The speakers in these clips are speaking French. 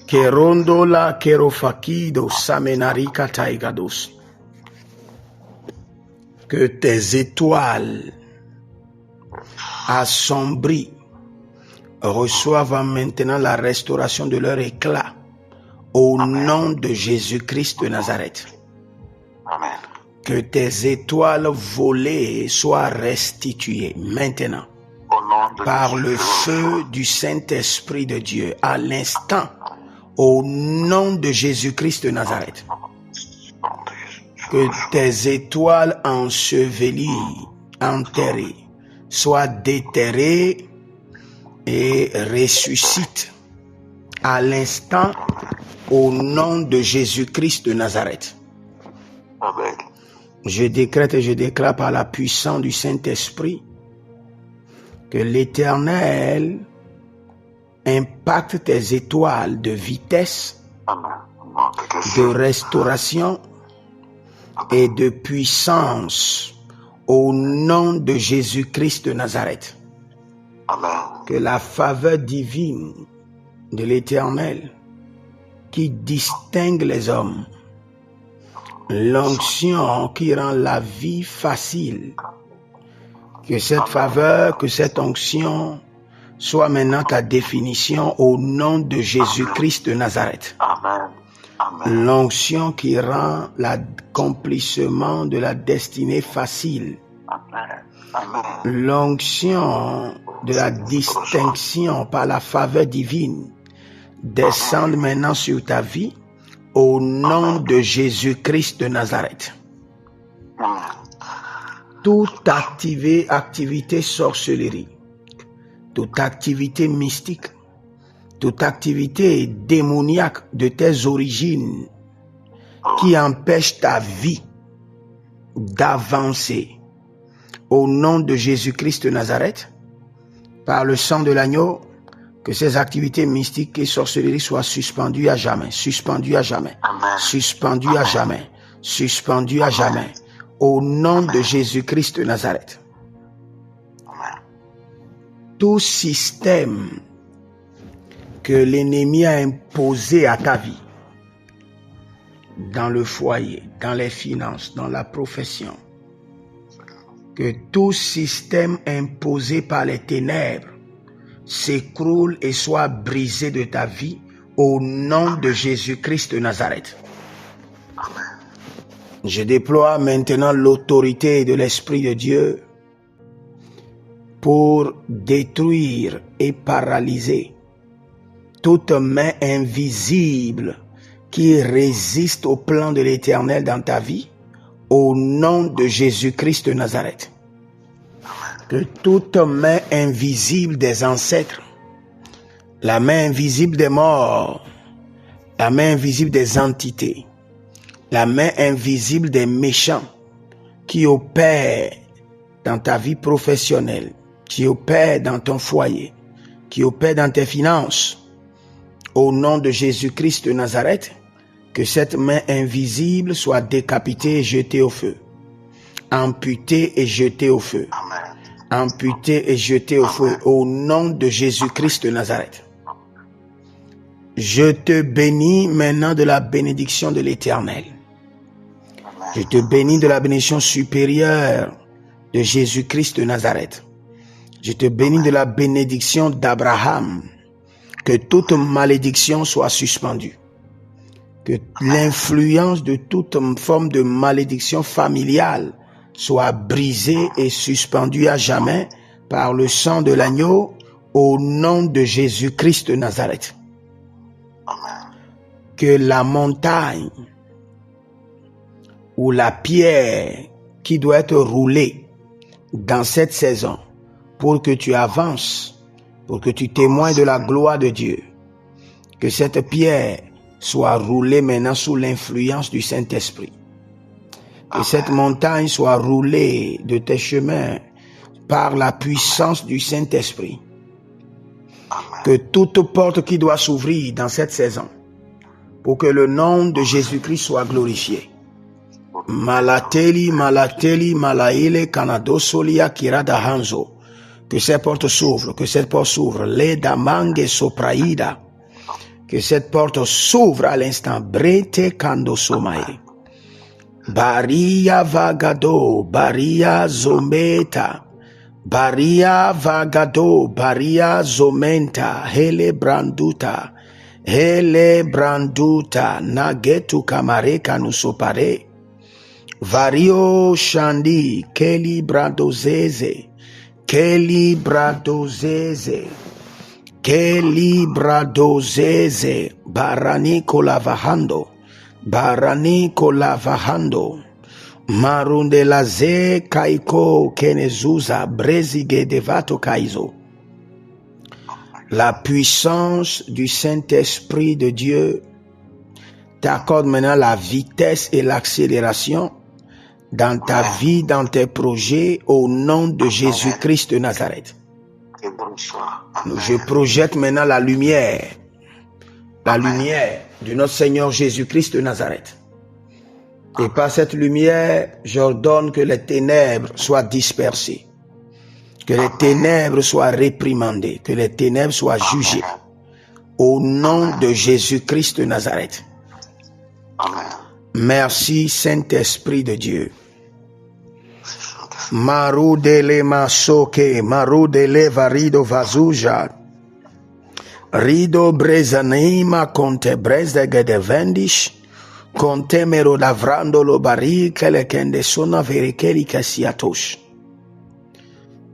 Kerondola kerofakido samenarika taigados. Que tes étoiles assombries reçoivent maintenant la restauration de leur éclat au nom de Jésus-Christ de Nazareth. Amen. Que tes étoiles volées soient restituées maintenant Au nom de par le Jésus. feu du Saint-Esprit de Dieu à l'instant au nom de Jésus-Christ de Nazareth. Que tes étoiles ensevelies, enterrées, soient déterrées et ressuscitent à l'instant au nom de Jésus-Christ de Nazareth. Amen. Je décrète et je déclare par la puissance du Saint-Esprit que l'Éternel impacte tes étoiles de vitesse, Amen. Au nom de Jésus. de restauration et de puissance au nom de Jésus-Christ de Nazareth. Amen. Que la faveur divine de l'Éternel qui distingue les hommes, l'onction qui rend la vie facile, que cette faveur, que cette onction soit maintenant ta définition au nom de Jésus-Christ de Nazareth. Amen. Amen. L'onction qui rend l'accomplissement de la destinée facile. Amen. Amen. L'onction de la distinction par la faveur divine descende maintenant sur ta vie au nom de Jésus-Christ de Nazareth. Amen. Toute activité sorcellerie, toute activité mystique, toute activité démoniaque de tes origines qui empêche ta vie d'avancer au nom de Jésus-Christ de Nazareth, par le sang de l'agneau, que ces activités mystiques et sorcelleries soient suspendues à jamais, suspendues à jamais, Amen. suspendues à jamais, suspendues à jamais, au nom de Jésus-Christ de Nazareth. Amen. Tout système que l'ennemi a imposé à ta vie, dans le foyer, dans les finances, dans la profession, que tout système imposé par les ténèbres s'écroule et soit brisé de ta vie au nom de Jésus-Christ de Nazareth. Je déploie maintenant l'autorité de l'Esprit de Dieu pour détruire et paralyser toute main invisible qui résiste au plan de l'Éternel dans ta vie, au nom de Jésus-Christ de Nazareth. Que toute main invisible des ancêtres, la main invisible des morts, la main invisible des entités, la main invisible des méchants qui opèrent dans ta vie professionnelle, qui opèrent dans ton foyer, qui opèrent dans tes finances, au nom de Jésus-Christ de Nazareth, que cette main invisible soit décapitée et jetée au feu, amputée et jetée au feu, amputée et jetée au feu, au nom de Jésus-Christ de Nazareth. Je te bénis maintenant de la bénédiction de l'Éternel. Je te bénis de la bénédiction supérieure de Jésus-Christ de Nazareth. Je te bénis de la bénédiction d'Abraham. Que toute malédiction soit suspendue. Que l'influence de toute forme de malédiction familiale soit brisée et suspendue à jamais par le sang de l'agneau au nom de Jésus-Christ de Nazareth. Que la montagne ou la pierre qui doit être roulée dans cette saison pour que tu avances, pour que tu témoignes de la gloire de Dieu, que cette pierre soit roulée maintenant sous l'influence du Saint-Esprit. Que cette montagne soit roulée de tes chemins par la puissance du Saint-Esprit. Que toute porte qui doit s'ouvrir dans cette saison, pour que le nom de Jésus-Christ soit glorifié. Malateli, malateli, malaile, kanadosolia, kirada hanzo. Que ces portes s'ouvrent, que cette porte s'ouvre. Leda mange sopraïda. Que cette porte s'ouvre à l'instant. Brete kando somae. Baria vagado, baria zometa. Baria vagado, baria zomenta. Hele branduta. Hele branduta. Nagetu kamare kanusopare. Vario shandi. Keli bradozeze. Keli bradozeze. Keli bradozeze. Barani kolavahando. Barani kolavahando. Marunde laze kaiko kenezuza brezige devato kaizo. La puissance du Saint-Esprit de Dieu t'accorde maintenant la vitesse et l'accélération dans ta vie, dans tes projets, au nom de Jésus-Christ de Nazareth. Je projette maintenant la lumière de notre Seigneur Jésus-Christ de Nazareth. Et par cette lumière, j'ordonne que les ténèbres soient dispersées, que les ténèbres soient réprimandées, que les ténèbres soient jugées, au nom de Jésus-Christ de Nazareth. Merci Saint-Esprit de Dieu. Marudele masoke, marudele varido vazuja, rido brezanima conte brezege de vendish, conte mero lavrando lo bari kelekende sona verikeli kasiatosh.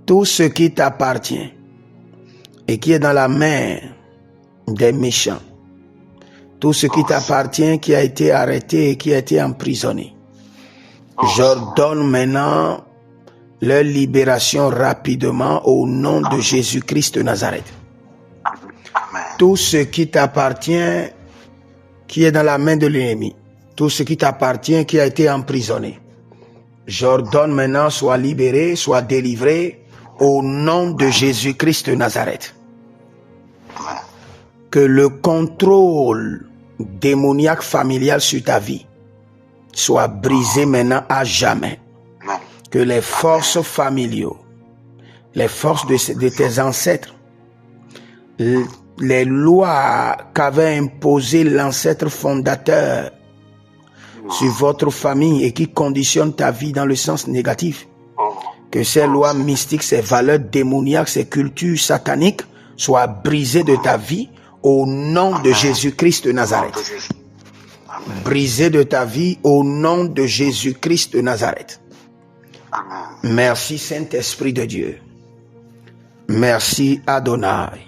Tout ce qui t'appartient et qui est dans la main des méchants, tout ce qui t'appartient, qui a été arrêté et qui a été emprisonné, j'ordonne maintenant leur libération rapidement au nom de Jésus-Christ de Nazareth. Tout ce qui t'appartient, qui est dans la main de l'ennemi, tout ce qui t'appartient, qui a été emprisonné, j'ordonne maintenant soit libéré, soit délivré au nom de Jésus-Christ de Nazareth. Que le contrôle démoniaque familial sur ta vie soit brisé maintenant à jamais. Que les forces familiaux, les forces de tes ancêtres, les lois qu'avait imposées l'ancêtre fondateur sur votre famille et qui conditionnent ta vie dans le sens négatif, que ces lois mystiques, ces valeurs démoniaques, ces cultures sataniques soient brisées de ta vie au nom de Jésus-Christ de Nazareth. Brisées de ta vie au nom de Jésus-Christ de Nazareth. Merci Saint-Esprit de Dieu. Merci Adonai.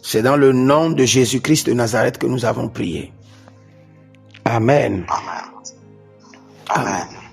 C'est dans le nom de Jésus-Christ de Nazareth que nous avons prié. Amen. Amen.